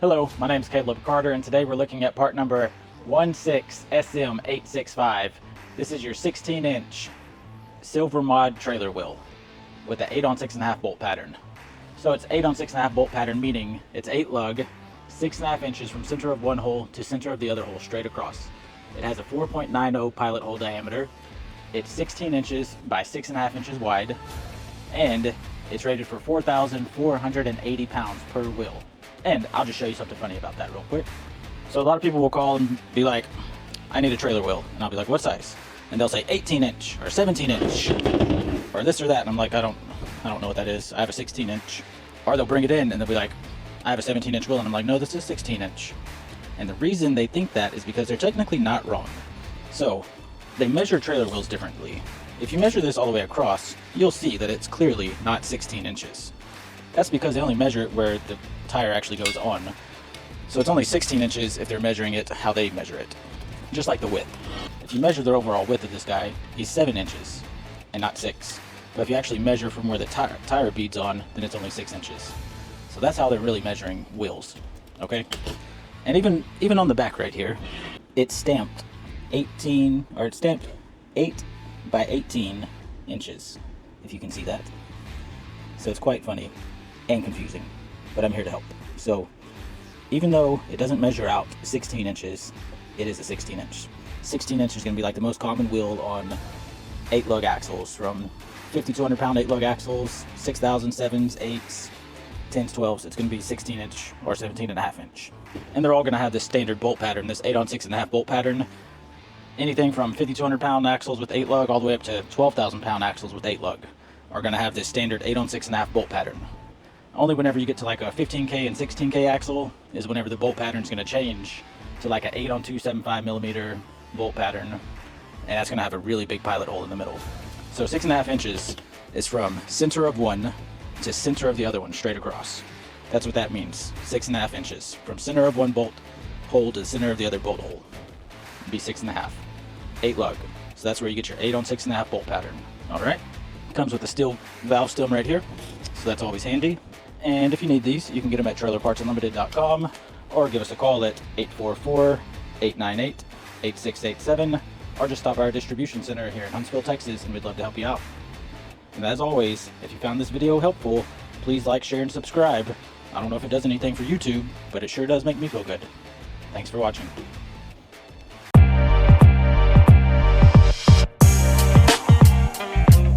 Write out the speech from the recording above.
Hello, my name is Caleb Carter, and today we're looking at part number 16SM865. This is your 16-inch silver mod trailer wheel with the 8 on 6.5 bolt pattern. So it's 8 on 6.5 bolt pattern, meaning it's 8 lug, 6.5 inches from center of one hole to center of the other hole straight across. It has a 4.90 pilot hole diameter. It's 16 inches by 6.5 inches wide, and it's rated for 4,480 pounds per wheel. And I'll just show you something funny about that real quick. So a lot of people will call and be like, I need a trailer wheel. And I'll be like, what size? And they'll say 18 inch or 17 inch or this or that. And I'm like, I don't know what that is. I have a 16 inch. Or they'll bring it in and they'll be like, I have a 17 inch wheel. And I'm like, no, this is 16 inch. And the reason they think that is because they're technically not wrong. So they measure trailer wheels differently. If you measure this all the way across, you'll see that it's clearly not 16 inches. That's because they only measure it where the tire actually goes on. So it's only 16 inches if they're measuring it how they measure it. Just like the width. If you measure the overall width of this guy, he's 7 inches and not 6. But if you actually measure from where the tire beads on, then it's only 6 inches. So that's how they're really measuring wheels. Okay? And even on the back right here, it's stamped 8 by 18 inches, if you can see that. So it's quite funny and confusing, but I'm here to help. So even though it doesn't measure out 16 inches, it is a 16 inch. 16 inch is going to be like the most common wheel on 8 lug axles, from 5,200 pound 8 lug axles, 6,000 7s, 8s, 10s, 12s. It's going to be 16 inch or 17.5 inch. And they're all going to have this standard bolt pattern, this 8 on 6.5 bolt pattern. Anything from 5,200 pound axles with 8 lug all the way up to 12,000 pound axles with 8 lug are going to have this standard 8 on 6.5 bolt pattern. Only whenever you get to like a 15K and 16K axle is whenever the bolt pattern is going to change to like an 8 on 275 millimeter bolt pattern, and that's going to have a really big pilot hole in the middle. So 6.5 inches is from center of one to center of the other one straight across. That's what that means. 6.5 inches from center of one bolt hole to the center of the other bolt hole. It'd be 6.5. 8 lug. So that's where you get your 8 on 6.5 bolt pattern. All right. Comes with a steel valve stem right here, so that's always handy. And if you need these, you can get them at trailerpartsunlimited.com or give us a call at 844-898-8687, or just stop by our distribution center here in Huntsville, Texas, and we'd love to help you out. And as always, if you found this video helpful, please like, share, and subscribe. I don't know if it does anything for YouTube, but it sure does make me feel good. Thanks for watching.